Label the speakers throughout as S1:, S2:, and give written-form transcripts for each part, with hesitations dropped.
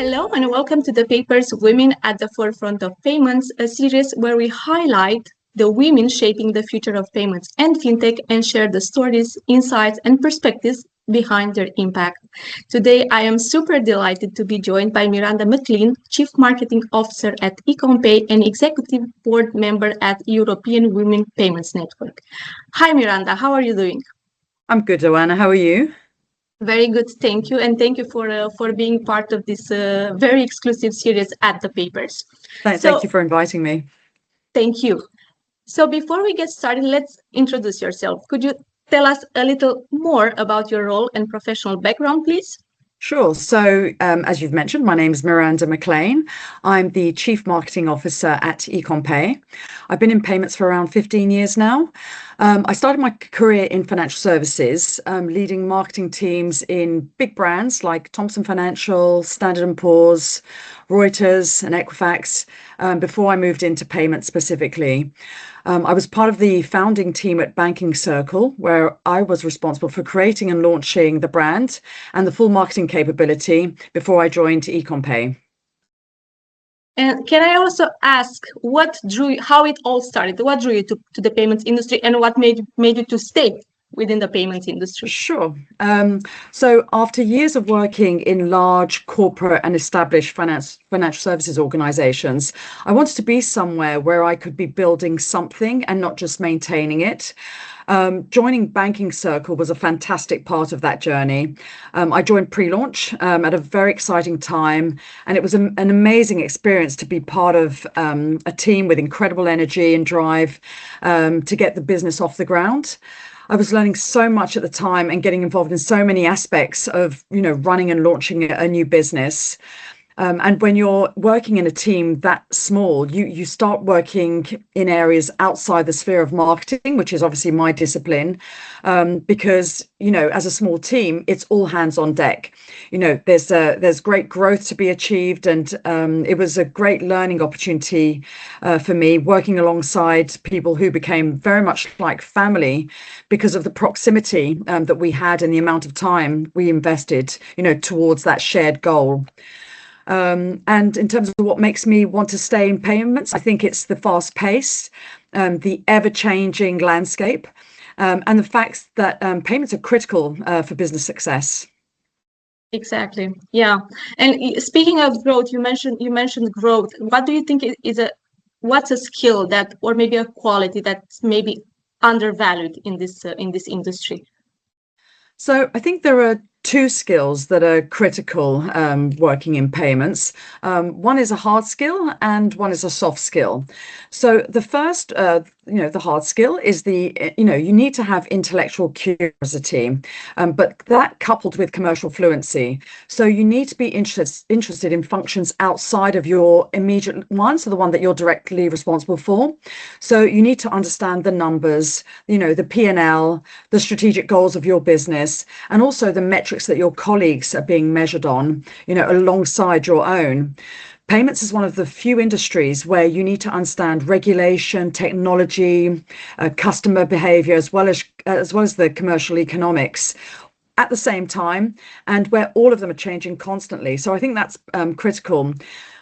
S1: Hello and welcome to the Paypers Women at the Forefront of Payments, a series where we highlight the women shaping the future of payments and fintech and share the stories, insights, and perspectives behind their impact. Today, I am super delighted to be joined by Miranda McLean, Chief Marketing Officer at Ecommpay and Executive Board Member at European Women Payments Network. Hi, Miranda. How are you doing?
S2: I'm good, Joanna. How are you?
S1: Very good, thank you, and thank you for being part of this very exclusive series at the Paypers.
S2: Thank you for inviting me.
S1: Thank you. So before we get started, let's introduce yourself. Could you tell us a little more about your role and professional background, please?
S2: Sure. So, as you've mentioned, my name is Miranda McLean. I'm the Chief Marketing Officer at Ecommpay. I've been in payments for around 15 years now. I started my career in financial services, leading marketing teams in big brands like Thomson Financial, Standard & Poor's, Reuters and Equifax, before I moved into payments specifically. I was part of the founding team at Banking Circle, where I was responsible for creating and launching the brand and the full marketing capability before I joined Ecommpay.
S1: And can I also ask how it all started? What drew you to the payments industry and what made you to stay within the payments industry?
S2: Sure. So after years of working in large corporate and established financial services organizations, I wanted to be somewhere where I could be building something and not just maintaining it. Joining Banking Circle was a fantastic part of that journey. I joined pre-launch at a very exciting time, and it was an amazing experience to be part of a team with incredible energy and drive to get the business off the ground. I was learning so much at the time and getting involved in so many aspects of, running and launching a new business. And when you're working in a team that small, you start working in areas outside the sphere of marketing, which is obviously my discipline, because, as a small team, it's all hands on deck. There's great growth to be achieved. And it was a great learning opportunity for me, working alongside people who became very much like family because of the proximity that we had and the amount of time we invested, towards that shared goal. And in terms of what makes me want to stay in payments, I think it's the fast pace, the ever-changing landscape, and the fact that payments are critical for business success.
S1: Exactly. Yeah. And speaking of growth, you mentioned growth. What do you think what's a skill or maybe a quality that's maybe undervalued in this industry?
S2: So I think there are two skills that are critical working in payments. One is a hard skill and one is a soft skill. So the first, the hard skill is you need to have intellectual curiosity, but that coupled with commercial fluency. So you need to be interested in functions outside of your immediate one, so the one that you're directly responsible for. So you need to understand the numbers, the P&L, the strategic goals of your business, and also the metrics that your colleagues are being measured on, alongside your own. Payments is one of the few industries where you need to understand regulation, technology, customer behavior, as well as the commercial economics at the same time, and where all of them are changing constantly. So I think that's critical.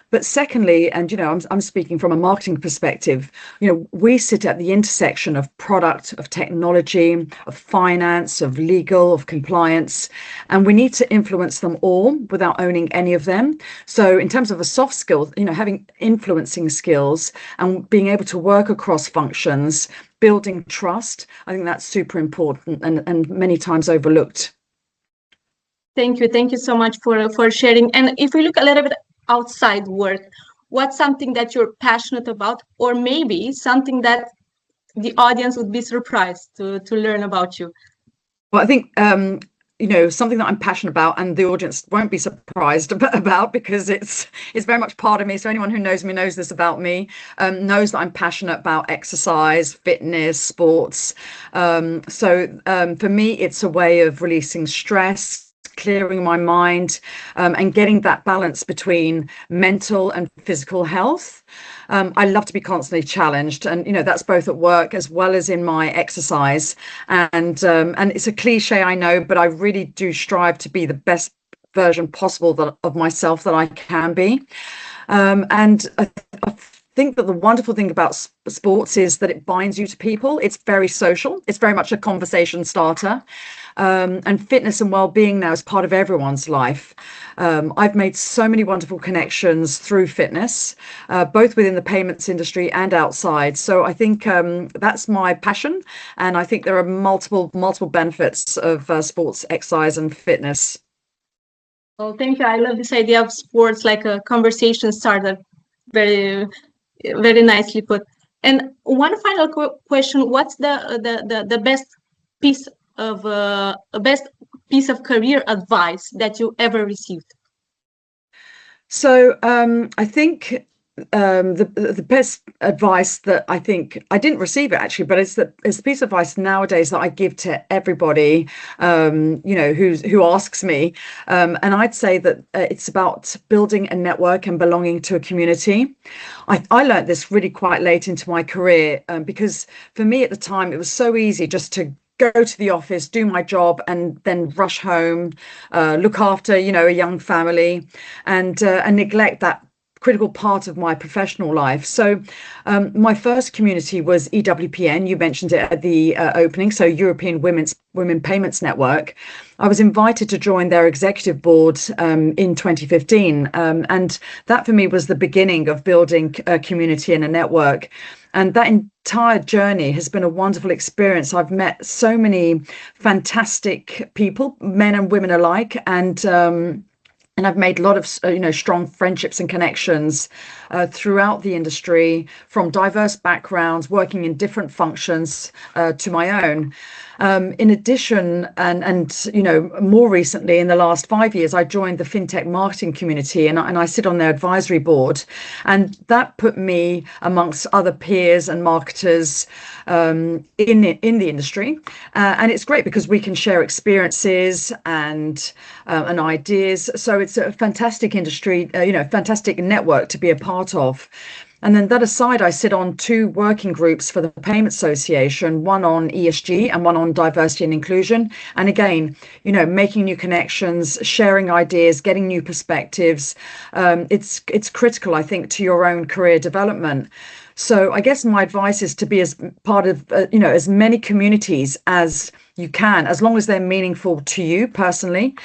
S2: But secondly, and I'm speaking from a marketing perspective, we sit at the intersection of product, of technology, of finance, of legal, of compliance, and we need to influence them all without owning any of them. So in terms of a soft skill, having influencing skills and being able to work across functions, building trust, I think that's super important and many times overlooked.
S1: Thank you so much for sharing. And if we look a little bit outside work, what's something that you're passionate about, or maybe something that the audience would be surprised to learn about you?
S2: Well, I think something that I'm passionate about, and the audience won't be surprised about because it's very much part of me. So anyone who knows me knows this about me, knows that I'm passionate about exercise, fitness, sports. So for me, it's a way of releasing stress, clearing my mind, and getting that balance between mental and physical health. I love to be constantly challenged, and that's both at work as well as in my exercise. And it's a cliche, I know, but I really do strive to be the best version possible of myself that I can be. And I think that the wonderful thing about sports is that it binds you to people. It's very social. It's very much a conversation starter. And fitness and well-being now is part of everyone's life. I've made so many wonderful connections through fitness, both within the payments industry and outside. So I think that's my passion. And I think there are multiple benefits of sports, exercise and fitness.
S1: Well, thank you. I love this idea of sports like a conversation starter. Very, very nicely put. And one final question: what's the best piece of career advice that you ever received?
S2: So I think the best advice that I think I didn't receive it actually, but it's the piece of advice nowadays that I give to everybody, who asks me, and I'd say that it's about building a network and belonging to a community. I learned this really quite late into my career, because for me at the time it was so easy just to go to the office, do my job, and then rush home, look after, a young family, and neglect that critical part of my professional life. So my first community was EWPN. You mentioned it at the opening. So European Women Payments Network. I was invited to join their executive board in 2015. And that for me was the beginning of building a community and a network. And that entire journey has been a wonderful experience. I've met so many fantastic people, men and women alike, and I've made a lot of strong friendships and connections throughout the industry, from diverse backgrounds, working in different functions to my own. In addition, and more recently, in the last 5 years, I joined the fintech marketing community, and I sit on their advisory board, and that put me amongst other peers and marketers in the industry, and it's great because we can share experiences and ideas. So it's a fantastic industry, fantastic network to be a part of. And then that aside, I sit on 2 working groups for the Payment Association, one on ESG and one on diversity and inclusion. And again, making new connections, sharing ideas, getting new perspectives. It's critical, I think, to your own career development. So I guess my advice is to be as part of, as many communities as you can, as long as they're meaningful to you personally,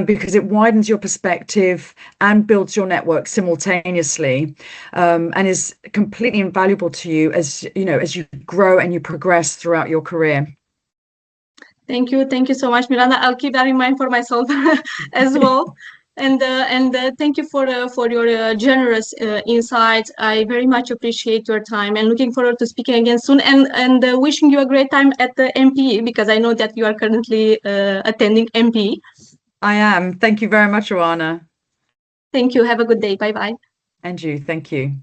S2: because it widens your perspective and builds your network simultaneously, and is completely invaluable to you as you grow and you progress throughout your career.
S1: Thank you so much, Miranda. I'll keep that in mind for myself as well. And thank you for your generous insights. I very much appreciate your time, and looking forward to speaking again soon. And wishing you a great time at the MPE, because I know that you are currently attending MPE.
S2: I am. Thank you very much, Oana.
S1: Thank you. Have a good day. Bye bye.
S2: And you. Thank you.